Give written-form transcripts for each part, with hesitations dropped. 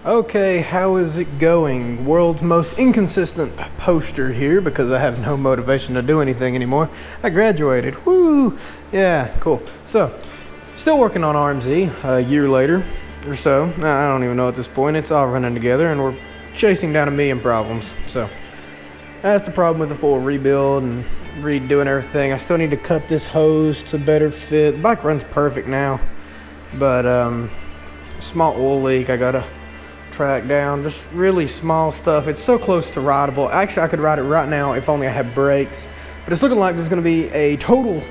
Okay, how is it going? World's most inconsistent poster here because I have no motivation to do anything anymore. I graduated. Woo! Yeah, cool. So, still working on RMZ a year later or so. I don't even know at this point. It's all running together and we're chasing down 1 million problems. So, that's the problem with the full rebuild and redoing everything. I still need to cut this hose to better fit. The bike runs perfect now, but small oil leak I gotta track down. Just really small stuff. It's so close to rideable. Actually, I could ride it right now if only I had brakes, but it's looking like there's going to be a total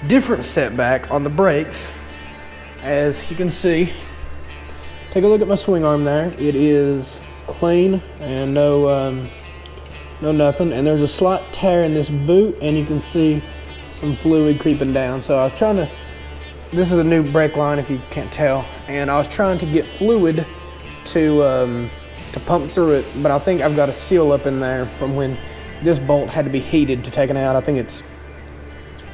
different setback on the brakes. As you can see, take a look at my swing arm there. It is clean and no nothing, and there's a slight tear in this boot and you can see some fluid creeping down. So I was trying to, this is a new brake line if you can't tell, and I was trying to get fluid to pump through it, but I think I've got a seal up in there from when this bolt had to be heated to take it out. I think it's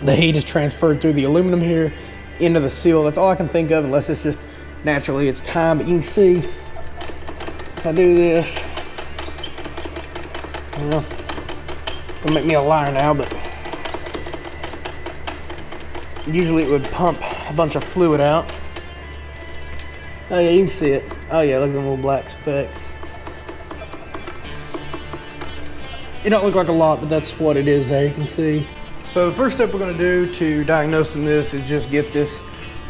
the heat is transferred through the aluminum here into the seal. That's all I can think of, unless it's just naturally it's time. But you can see if I do this, well, it's gonna make me a liar now, but usually it would pump a bunch of fluid out. Oh yeah, you can see it. Oh yeah, look at them little black specks. It don't look like a lot, but that's what it is there, you can see. So the first step we're gonna do to diagnosing this is just get this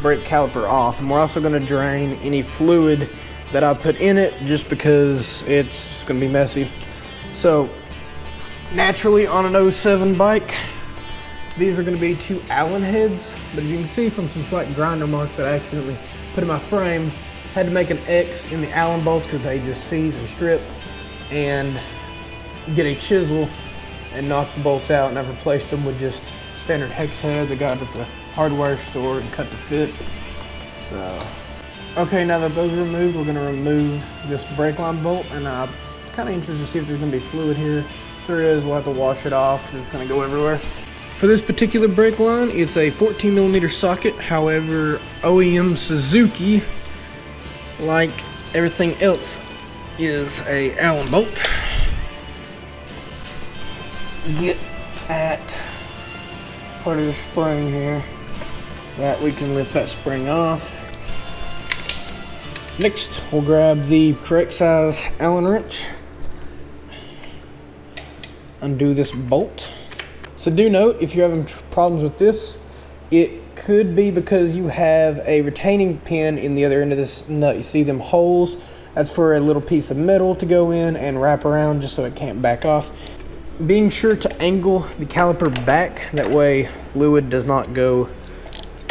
brake caliper off. And we're also gonna drain any fluid that I put in it just because it's just gonna be messy. So naturally on an 07 bike, these are gonna be 2 Allen heads, but as you can see from some slight grinder marks that I accidentally put in my frame, had to make an X in the Allen bolts because they just seize and strip, and get a chisel and knock the bolts out, and I've replaced them with just standard hex heads I got at the hardware store and cut to fit. So, okay, now that those are removed, we're gonna remove this brake line bolt, and I'm kind of interested to see if there's gonna be fluid here. If there is, we'll have to wash it off because it's gonna go everywhere. For this particular brake line, it's a 14mm socket. However, OEM Suzuki, like everything else, is a Allen bolt. Get at part of the spring here that we can lift that spring off. Next, we'll grab the correct size Allen wrench, undo this bolt. So do note, if you're having problems with this, it could be because you have a retaining pin in the other end of this nut. You see them holes? That's for a little piece of metal to go in and wrap around just so it can't back off. Being sure to angle the caliper back, that way fluid does not go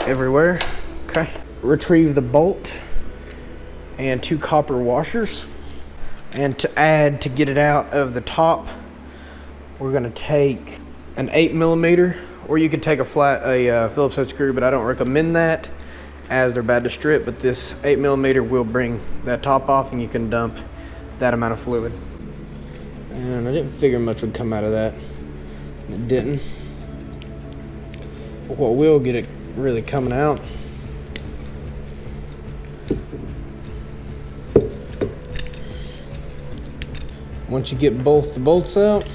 everywhere. Okay. Retrieve the bolt and 2 copper washers. And to add, to get it out of the top, we're gonna take an 8mm, or you could take a Phillips head screw, but I don't recommend that as they're bad to strip. But this 8mm will bring that top off and you can dump that amount of fluid. And I didn't figure much would come out of that. It didn't. But what will get it really coming out once you get both the bolts out,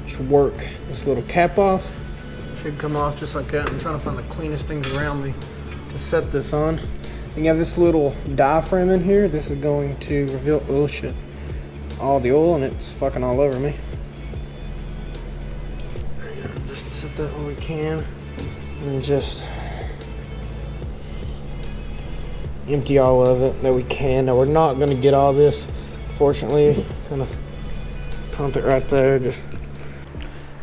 just work this little cap off. Should come off just like that. I'm trying to find the cleanest things around me to set this on. And you have this little diaphragm in here. This is going to reveal, oh shit, all the oil, and it's fucking all over me. Just set that where we can and just empty all of it that we can. Now we're not going to get all this, fortunately. Kind of pump it right there, just,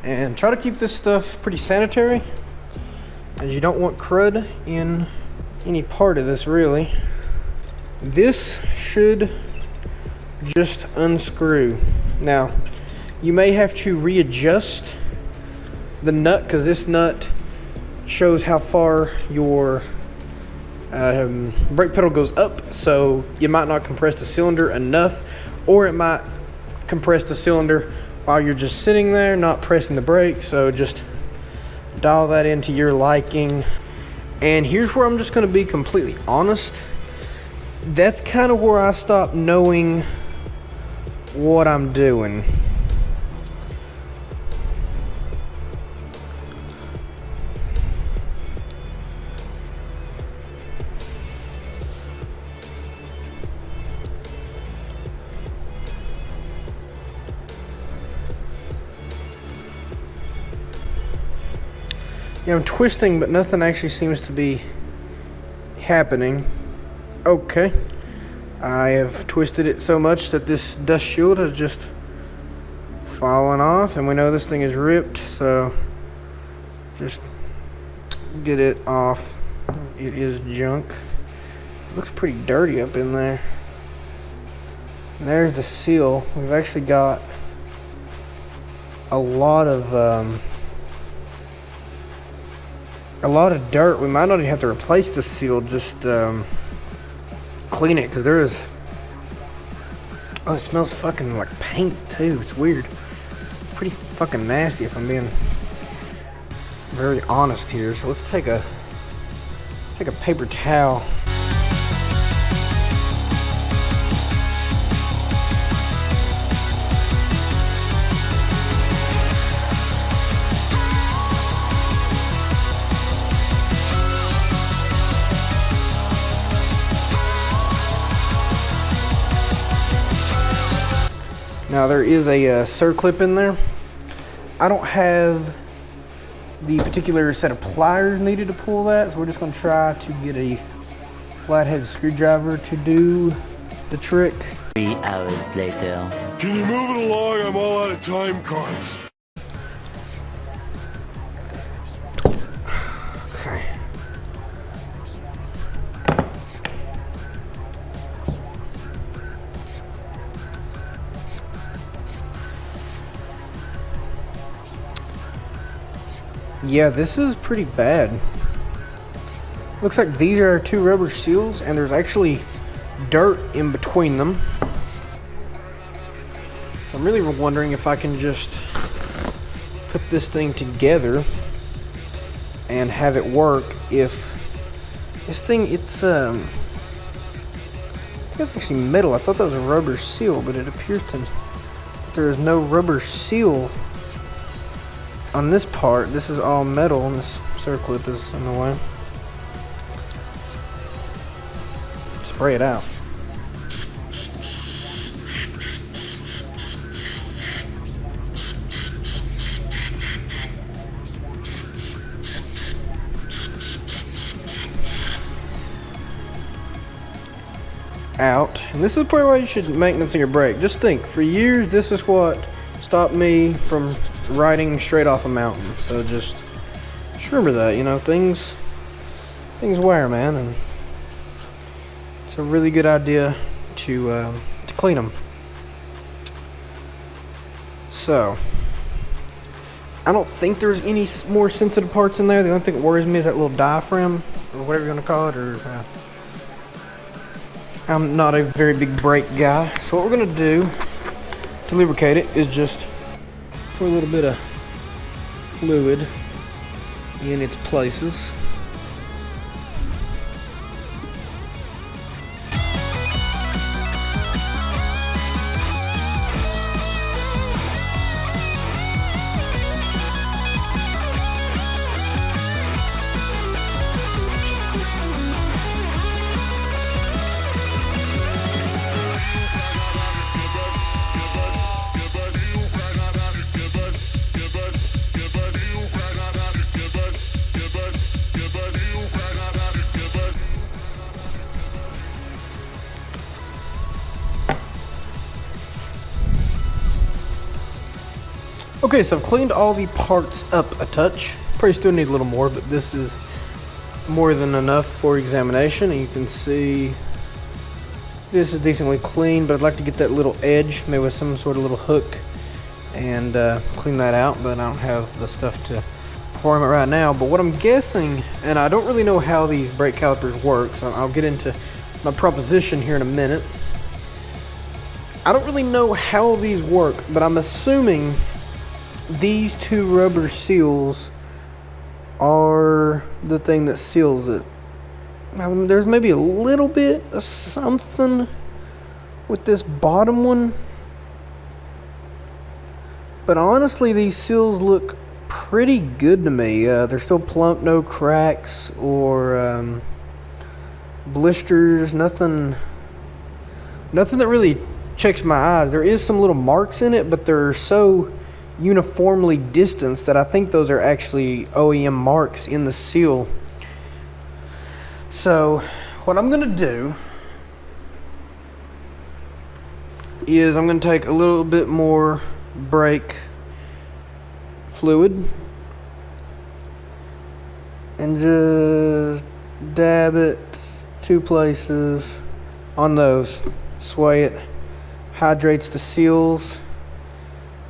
and try to keep this stuff pretty sanitary, as you don't want crud in any part of this really. This should just unscrew. Now you may have to readjust the nut because this nut shows how far your brake pedal goes up, so you might not compress the cylinder enough, or it might compress the cylinder while you're just sitting there not pressing the brake. So just dial that into your liking. And here's where I'm just going to be completely honest. that's kind of where I stopped knowing what I'm doing. Yeah, I'm twisting, but nothing actually seems to be happening. Okay. I have twisted it so much that this dust shield has just fallen off, and we know this thing is ripped, so just get it off. It is junk. Looks pretty dirty up in there. And there's the seal. We've actually got a lot of dirt. We might not even have to replace the seal, just clean it, because there is, oh, it smells fucking like paint too. It's weird. It's pretty fucking nasty if I'm being very honest here. So let's take a paper towel. Now there is a circlip in there. I don't have the particular set of pliers needed to pull that, so we're just going to try to get a flathead screwdriver to do the trick. 3 hours later. Can you move it along? I'm all out of time cards. Okay. Yeah, this is pretty bad. Looks like these are our 2 rubber seals, and there's actually dirt in between them. So I'm really wondering if I can just put this thing together and have it work. If this thing, I think it's actually metal. I thought that was a rubber seal, but it appears to there is no rubber seal on this part. This is all metal, and this circlip is in the way. Spray it out. Out. And this is probably why you should maintenance your brake. Just think, for years this is what stopped me from riding straight off a mountain. So just remember that, you know, things wear, man, and it's a really good idea to clean them. So I don't think there's any more sensitive parts in there. The only thing that worries me is that little diaphragm, or whatever you're gonna call it, or I'm not a very big brake guy. So what we're gonna do to lubricate it is just pour a little bit of fluid in its places. Okay, so I've cleaned all the parts up a touch. Probably still need a little more, but this is more than enough for examination. And you can see this is decently clean, but I'd like to get that little edge, maybe with some sort of little hook, and clean that out, but I don't have the stuff to pour them it right now. But what I'm guessing, and I don't really know how these brake calipers work, so I'll get into my proposition here in a minute. I don't really know how these work, but I'm assuming these 2 rubber seals are the thing that seals it. Now, there's maybe a little bit of something with this bottom one. But honestly, these seals look pretty good to me. They're still plump, no cracks or blisters, nothing that really checks my eyes. There is some little marks in it, but they're so uniformly distanced that I think those are actually OEM marks in the seal. So what I'm gonna do is I'm gonna take a little bit more brake fluid and just dab it 2 places on those. Sway it, hydrates the seals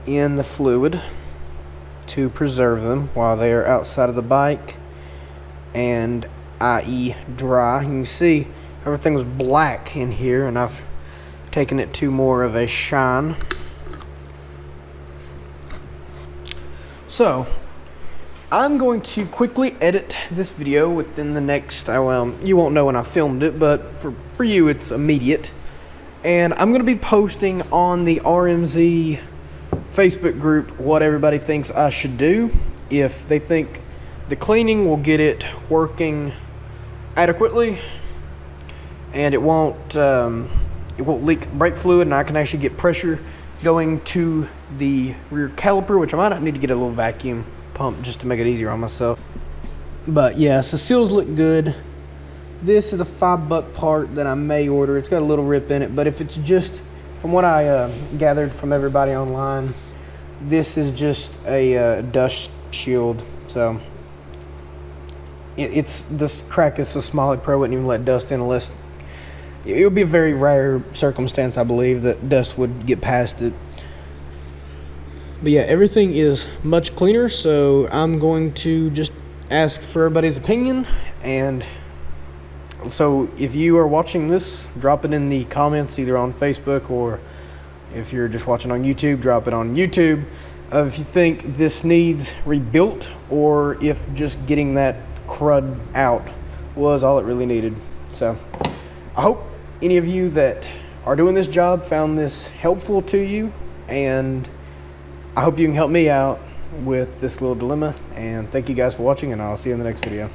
in the fluid to preserve them while they are outside of the bike and i.e. dry. You can see everything was black in here, and I've taken it to more of a shine. So I'm going to quickly edit this video within the next, well, you won't know when I filmed it, but for you it's immediate. And I'm going to be posting on the RMZ Facebook group what everybody thinks I should do. If they think the cleaning will get it working adequately and it won't leak brake fluid, and I can actually get pressure going to the rear caliper, which I might need to get a little vacuum pump just to make it easier on myself. But yeah, so seals look good. This is a $5 part that I may order. It's got a little rip in it, but if it's just, from what I gathered from everybody online, this is just a dust shield. So this crack is so small it probably wouldn't even let dust in unless, it would be a very rare circumstance, I believe, that dust would get past it. But yeah, everything is much cleaner, so I'm going to just ask for everybody's opinion. And so if you are watching this, drop it in the comments either on Facebook, or if you're just watching on YouTube, drop it on YouTube. If you think this needs rebuilt, or if just getting that crud out was all it really needed. So I hope any of you that are doing this job found this helpful to you, and I hope you can help me out with this little dilemma. And thank you guys for watching, and I'll see you in the next video.